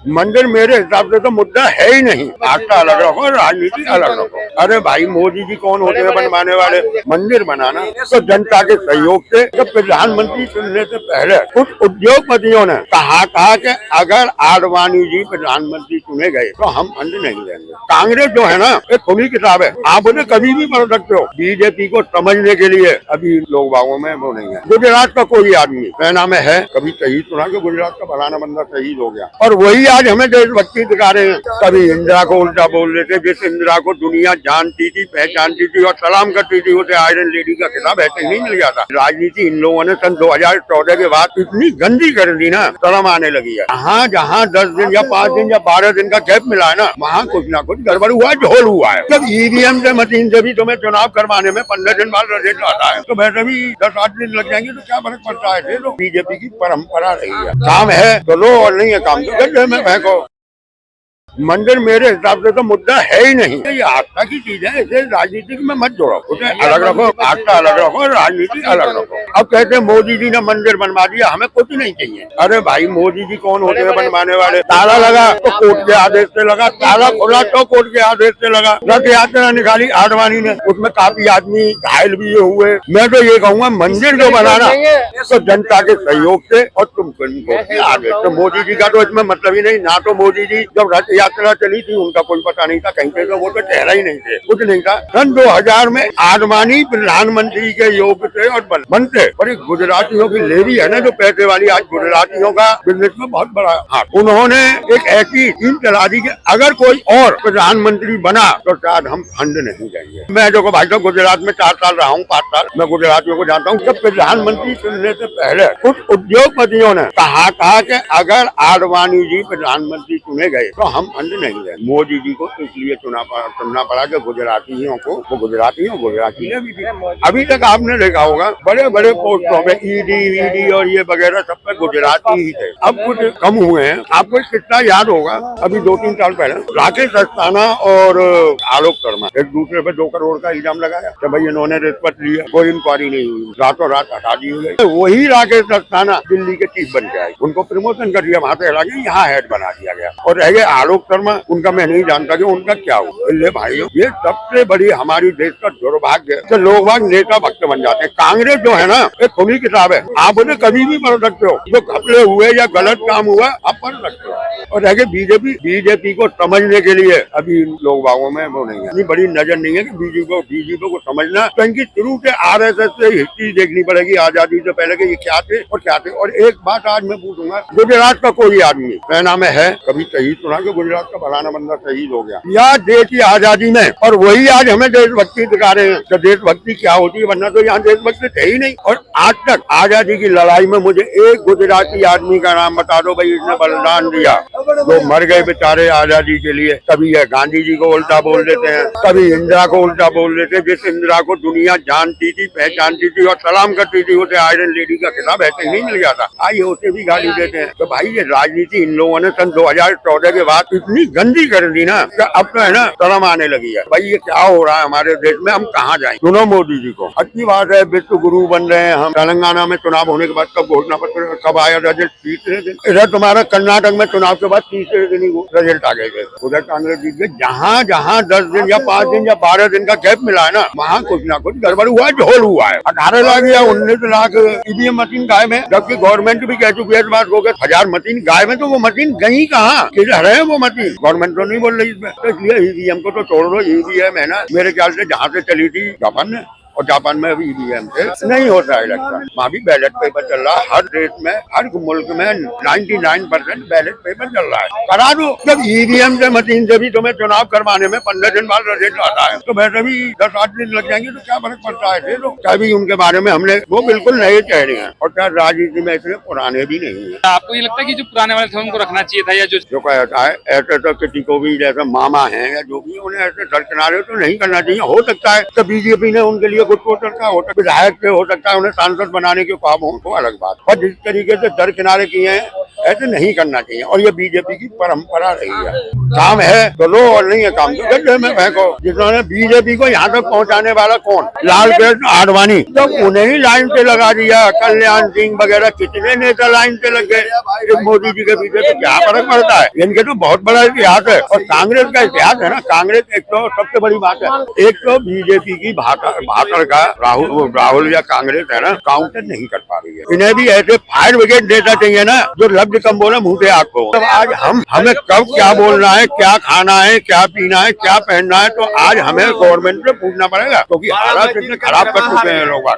मंदिर मेरे हिसाब से तो मुद्दा है ही नहीं। आस्था अलग रखो, राजनीति अलग रखो। अरे भाई मोदी जी कौन होते हैं बनवाने वाले? मंदिर बनाना तो जनता के सहयोग से। जब प्रधानमंत्री चुनने से पहले कुछ उद्योगपतियों ने कहा कि अगर आडवाणी जी प्रधानमंत्री चुने गए तो हम फंड नहीं देंगे। कांग्रेस जो है ना, एक खुली किताब है, आप उन्हें कभी भी पढ़ सकते हो। बीजेपी को समझने के लिए अभी लोग बागों में वो नहीं है। गुजरात का कोई आदमी सेना में है, कभी शहीद सुना कि गुजरात का फलाना बंदा शहीद हो गया, और वही आज हमें देशभक्ति दिखा रहे हैं। कभी इंदिरा को उल्टा बोल रहे थे, जिस इंदिरा को दुनिया जानती थी, पहचानती थी और सलाम करती थी, उसे आयरन लेडी का खिताब ऐसे नहीं मिल गया था। राजनीति इन लोगों ने सन 2014 के बाद इतनी गंदी कर दी ना, शर्म आने लगी है। जहाँ 10 दिन या 5 दिन या 12 दिन का गैप मिला है ना, वहाँ कुछ ना कुछ गड़बड़ हुआ है, झोल हुआ है। जब ईवीएम से मशीन से भी तुम्हें चुनाव करवाने में 15 दिन बाद रिजल्ट आता है, तो वैसे भी 10-8 दिन लग जाएंगे, तो क्या फर्क पड़ता है? तो बीजेपी की परंपरा रही है, काम है तो लो और नहीं है काम तो गड्ढे में फेंको। मंदिर मेरे हिसाब से तो मुद्दा है ही नहीं। ये आस्था की चीज है, इसे राजनीति में मत जोड़ो, उसे अलग रखो। आस्था अलग रखो, राजनीति अलग रखो। अब कहते हैं मोदी जी ने मंदिर बनवा दिया, हमें कुछ नहीं चाहिए। अरे भाई मोदी जी कौन होते हैं बनवाने वाले? ताला लगा तो कोर्ट के आदेश से लगा, ताला खुला तो कोर्ट के आदेश से लगा। रथ यात्रा निकाली आडवाणी ने, उसमें काफी आदमी घायल भी हुए। मैं तो ये कहूँगा मंदिर जो बनाना तो जनता के सहयोग से और तुम आगे। तो मोदी जी का तो इसमें मतलब ही नहीं। ना तो मोदी जी जब रथ यात्रा चली थी उनका कोई पता नहीं था, कहीं पे तो वो तो चेहरा ही नहीं थे, कुछ नहीं था। सन 2000 में आडवाणी प्रधानमंत्री के योग से और बनते, पर गुजरातियों की लेवी है ना जो पैसे वाली, आज गुजरातियों का बिजनेस में बहुत बड़ा हाथ। उन्होंने एक ऐसी स्कीम चला दी कि अगर कोई और प्रधानमंत्री बना तो शायद हम फंड नहीं देंगे। मैं जो भाई साहब गुजरात में 4 साल रहा हूँ, 5 साल, मैं गुजरातियों को जानता हूँ। जब प्रधानमंत्री चुनने से पहले कुछ उद्योगपतियों ने कहा कि अगर आडवाणी जी प्रधानमंत्री चुने गए तो हम फंड नहीं देंगे। मोदी जी को इसलिए चुनना पड़ा कि गुजरातियों को, वो गुजराती ने भी अभी तक आपने देखा होगा बड़े बड़े पोस्टों पे ईडी और ये वगैरह सब पे गुजराती ही थे। अब कुछ कम हुए हैं। आपको कितना याद होगा, अभी 2-3 साल पहले राकेश अस्थाना और आलोक शर्मा एक दूसरे पे 2 करोड़ का इल्जाम लगाया कि भाई इन्होंने रिश्वत ली है, कोई इंक्वायरी नहीं हुई, रातों रात हटा दी गई। वही राकेश अस्थाना दिल्ली के चीफ बन के आए, उनको प्रमोशन कर दिया, वहां से हटा के यहाँ हेड बना दिया गया। और रह गए आलोक शर्मा, उनका मैं नहीं जानता कि उनका क्या हुआ। ले भाइयों, ये सबसे बड़ी हमारी देश का दुर्भाग्य है कि लोग बाग नेता भक्त बन जाते हैं। कांग्रेस जो है ना, एक खुली किताब है, आप उन्हें कभी भी पढ़ सकते हो। जो घपले हुए या गलत काम हुआ आप पढ़ सकते हो। और रह गए बीजेपी को समझने के लिए अभी लोग बागों में वो नहीं है, इतनी बड़ी नजर नहीं है कि बीजेपी को समझना। तो इनकी शुरू से RSS से हिस्ट्री देखनी पड़ेगी, आजादी से पहले के ये क्या थे और क्या थे। और एक बात आज मैं पूछूंगा, गुजरात का कोई आदमी सेना में है, कभी शहीद सुना कि गुजरात का फलाना बंदा शहीद हो गया, या देश की आजादी में, और वही आज हमें देशभक्ति दिखा रहे हैं। तो देशभक्ति क्या होती है? वरना तो यहाँ देशभक्ति थे ही नहीं। और आज तक आजादी की लड़ाई में मुझे एक गुजराती आदमी का नाम बता दो भाई इसने बलिदान दिया, जो मर गए बेचारे आजादी के लिए। कभी ये गांधी जी को उल्टा बोल देते हैं, कभी इंदिरा को उल्टा बोल देते हैं, जिस इंदिरा को दुनिया जानती थी, पहचानती थी और सलाम करती थी, उसे आयरन लेडी का खिताब ऐसे ही नहीं मिल गया था। आइए उसे भी गाली देते हैं। तो भाई ये राजनीति इन लोगों ने सन 2014 के बाद इतनी गंदी कर दी ना, अब तो है ना शर्म आने लगी है। भाई ये क्या हो रहा है हमारे देश में? हम कहाँ जाएं? सुनो मोदी जी को, अच्छी बात है, विश्व गुरु बन रहे हैं हम। तेलंगाना में चुनाव होने के बाद कब घोषणा पत्र कब आया रिजल्ट? 3 दिन। इधर तुम्हारा कर्नाटक में चुनाव के बाद 3 दिन ही रिजल्ट आ गए। उधर कांग्रेस जीत गई। जहाँ 10 दिन या 5 दिन या 12 दिन का गैप मिला है ना, वहाँ कुछ ना कुछ गड़बड़ हुआ है, झोल हुआ है। 18 लाख या 19 लाख ईवीएम मशीन गायब है, जबकि गवर्नमेंट भी कह चुकी है इस बात को 1000 मशीन गायब है। तो वो मशीन गई कहाँ? किधर है वो मशीन? गवर्नमेंट तो नहीं बोल रही इसमें। तो इसलिए ईवीएम को तो छोड़ दो। ईवीएम है ना, मेरे ख्याल से जहाँ से चली थी जापान में, और जापान में अभी ईवीएम से नहीं होता है इलेक्शन, वहाँ भी बैलेट पेपर चल रहा है। हर देश में, हर मुल्क में 99% बैलेट पेपर चल रहा है। करा दो। जब ईवीएम से मशीन से भी तुम्हें चुनाव करवाने में 15 दिन बाद रिजल्ट आता है, तो वैसे भी 10-8 दिन लग जाएंगे, तो क्या फर्क पड़ता है? क्या भी उनके बारे में हमने वो बिल्कुल नए चेहरे हैं, और क्या राजनीति में इतने पुराने भी नहीं है। आपको ये लगता है कि जो पुराने वाले थे उनको रखना चाहिए था, या जो कहता है ऐसे तो किसी को भी जैसे मामा है या जो भी, उन्हें ऐसे दरकिनारे तो नहीं करना चाहिए। हो सकता है तो बीजेपी ने उनके लिए कुछ सोचा था, विधायक से हो सकता है उन्हें सांसद बनाने के काम हो, तो अलग बात। और जिस तरीके से दरकिनारे किए हैं ऐसे नहीं करना चाहिए, और ये बीजेपी की परंपरा रही है। काम है तो लो और नहीं है काम तो गड्ढे में फेंको। जिन्होंने बीजेपी को यहाँ तक पहुँचाने वाला कौन? लालकृष्ण आडवाणी, तो उन्हें ही लाइन पे लगा दिया। कल्याण सिंह वगैरह कितने नेता लाइन पे लग गए मोदी जी के पीछे, तो क्या फर्क पड़ता है? इनके तो बहुत बड़ा इतिहास है। और कांग्रेस का इतिहास है ना, कांग्रेस एक तो सबसे बड़ी बात है, एक तो बीजेपी की भाकड़ का राहुल या कांग्रेस है ना, काउंटर नहीं कर पा रही है। इन्हें भी ऐसे फायर ब्रिगेड देना चाहिए ना, जो लफ्ज कम बोले मुंह से आग को। तो आज हमें कब क्या बोलना है, क्या खाना है, क्या पीना है, क्या पहनना है, तो आज हमें गवर्नमेंट से पूछना पड़ेगा, क्योंकि हालात इतने खराब कर चुके हैं लोग।